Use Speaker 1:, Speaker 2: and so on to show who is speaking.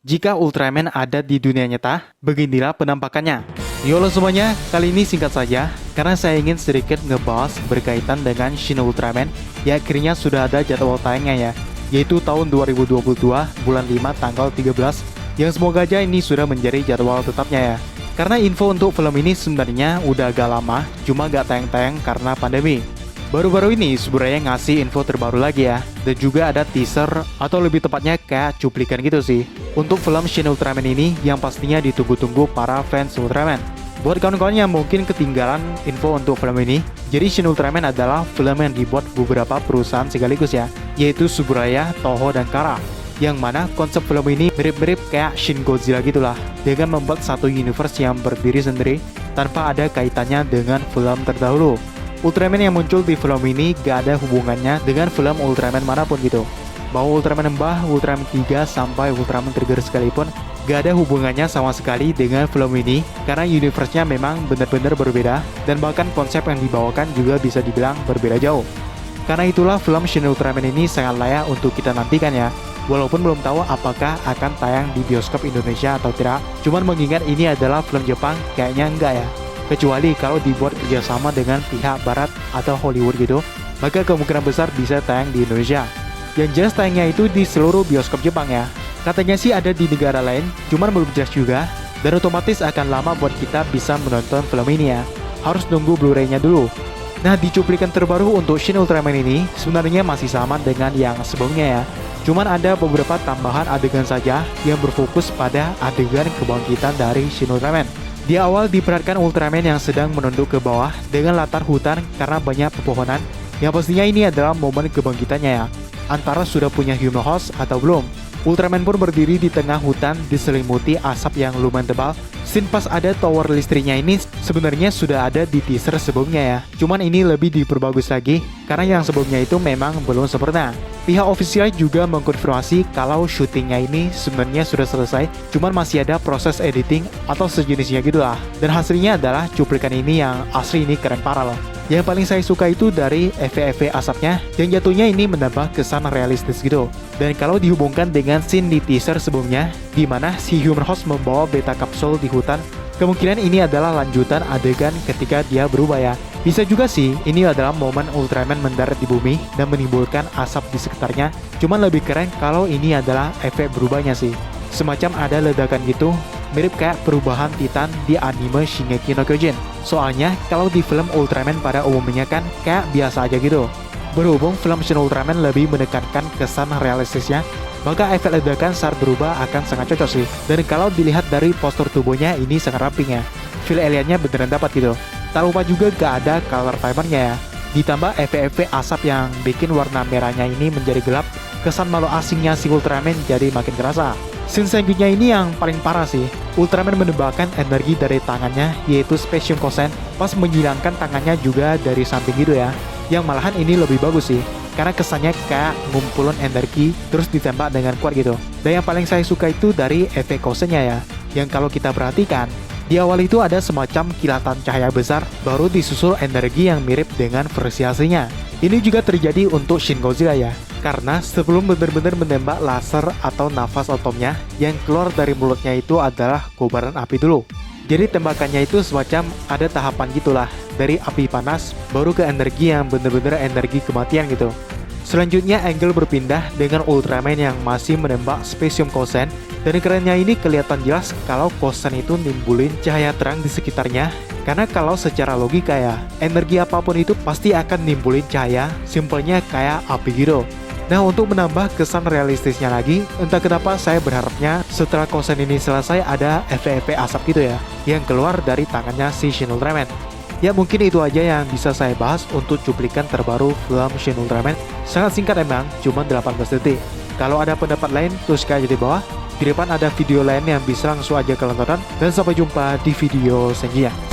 Speaker 1: Jika Ultraman ada di dunia nyata, beginilah penampakannya. Yolo semuanya, kali ini singkat saja, karena saya ingin sedikit ngebahas berkaitan dengan Shin Ultraman, ya akhirnya sudah ada jadwal tayangnya ya, yaitu tahun 2022, bulan 5, tanggal 13, yang semoga aja ini sudah menjadi jadwal tetapnya ya. Karena info untuk film ini sebenarnya udah agak lama, cuma gak tayang-tayang karena pandemi. Baru-baru ini sebenarnya ngasih info terbaru lagi ya, dan juga ada teaser atau lebih tepatnya kayak cuplikan gitu sih untuk film Shin Ultraman ini yang pastinya ditunggu-tunggu para fans Ultraman. Buat kawan-kawan yang mungkin ketinggalan info untuk film ini, jadi Shin Ultraman adalah film yang dibuat beberapa perusahaan sekaligus ya, yaitu Suburaya, Toho, dan Kara. Yang mana konsep film ini mirip-mirip kayak Shin Godzilla gitulah, dengan membuat satu universe yang berdiri sendiri tanpa ada kaitannya dengan film terdahulu. Ultraman yang muncul di film ini gak ada hubungannya dengan film Ultraman manapun gitu. Mau Ultraman Mbah, Ultraman 3, sampai Ultraman Trigger sekalipun, gak ada hubungannya sama sekali dengan film ini, karena universe-nya memang benar-benar berbeda, dan bahkan konsep yang dibawakan juga bisa dibilang berbeda jauh. Karena itulah film Shin Ultraman ini sangat layak untuk kita nantikan ya, walaupun belum tahu apakah akan tayang di bioskop Indonesia atau tidak, cuman mengingat ini adalah film Jepang, kayaknya enggak ya. Kecuali kalau dibuat kerjasama dengan pihak barat atau Hollywood gitu, maka kemungkinan besar bisa tayang di Indonesia. Yang jelas tayangnya itu di seluruh bioskop Jepang ya. Katanya sih ada di negara lain, cuman belum jelas juga, dan otomatis akan lama buat kita bisa menonton film ini ya. Harus nunggu Blu-ray-nya dulu. Nah, di cuplikan terbaru untuk Shin Ultraman ini sebenarnya masih sama dengan yang sebelumnya ya. Cuman ada beberapa tambahan adegan saja yang berfokus pada adegan kebangkitan dari Shin Ultraman. Di awal diperlihatkan Ultraman yang sedang menunduk ke bawah dengan latar hutan karena banyak pepohonan. Yang pastinya ini adalah momen kebangkitannya ya. Antara sudah punya human host atau belum. Ultraman pun berdiri di tengah hutan diselimuti asap yang lumayan tebal. Scene pas ada tower listriknya ini sebenarnya sudah ada di teaser sebelumnya ya. Cuman ini lebih diperbagus lagi karena yang sebelumnya itu memang belum sempurna. Pihak ofisial juga mengkonfirmasi kalau syutingnya ini sebenarnya sudah selesai, cuman masih ada proses editing atau sejenisnya gitu lah. Dan hasilnya adalah cuplikan ini yang asli ini keren parah loh. Yang paling saya suka itu dari efek-efek asapnya yang jatuhnya ini menambah kesan realistis gitu. Dan kalau dihubungkan dengan scene di teaser sebelumnya, di mana si human host membawa beta kapsul di hutan, kemungkinan ini adalah lanjutan adegan ketika dia berubah ya. Bisa juga sih, ini adalah momen Ultraman mendarat di bumi dan menimbulkan asap di sekitarnya. Cuman lebih keren kalau ini adalah efek berubahnya sih. Semacam ada ledakan gitu, mirip kayak perubahan Titan di anime Shingeki no Kyojin. Soalnya kalau di film Ultraman pada umumnya kan kayak biasa aja gitu. Berhubung film Shin Ultraman lebih menekankan kesan realistisnya, maka efek ledakan saat berubah akan sangat cocok sih. Dan kalau dilihat dari postur tubuhnya ini sangat ramping ya. Feel aliennya beneran dapat gitu. Tak lupa juga gak ada color timernya ya. Ditambah efek-efek asap yang bikin warna merahnya ini menjadi gelap, kesan malu asingnya si Ultraman jadi makin kerasa. Scene selanjutnya ini yang paling parah sih. Ultraman menembakkan energi dari tangannya, yaitu Specium Kosen, pas menghilangkan tangannya juga dari samping gitu ya. Yang malahan ini lebih bagus sih, karena kesannya kayak ngumpulin energi terus ditembak dengan kuat gitu. Dan yang paling saya suka itu dari efek Kosennya ya, yang kalau kita perhatikan, di awal itu ada semacam kilatan cahaya besar, baru disusul energi yang mirip dengan versi aslinya. Ini juga terjadi untuk Shin Godzilla ya, karena sebelum benar-benar menembak laser atau nafas atomnya, yang keluar dari mulutnya itu adalah kobaran api dulu. Jadi tembakannya itu semacam ada tahapan gitulah, dari api panas, baru ke energi yang benar-benar energi kematian gitu. Selanjutnya angle berpindah dengan Ultraman yang masih menembak Specium Kosen, dan kerennya ini kelihatan jelas kalau Kosen itu nimbulin cahaya terang di sekitarnya. Karena kalau secara logika ya, energi apapun itu pasti akan nimbulin cahaya, simpelnya kayak api gitu. Nah, untuk menambah kesan realistisnya lagi, entah kenapa saya berharapnya setelah Kosen ini selesai ada efek-efek asap gitu ya, yang keluar dari tangannya si Shin Ultraman. Ya mungkin itu aja yang bisa saya bahas untuk cuplikan terbaru film Shin Ultraman. Sangat singkat emang, cuma 18 detik. Kalau ada pendapat lain, tuliskan aja di bawah. Di depan ada video lain yang bisa langsung aja kalian tonton. Dan sampai jumpa di video selanjutnya.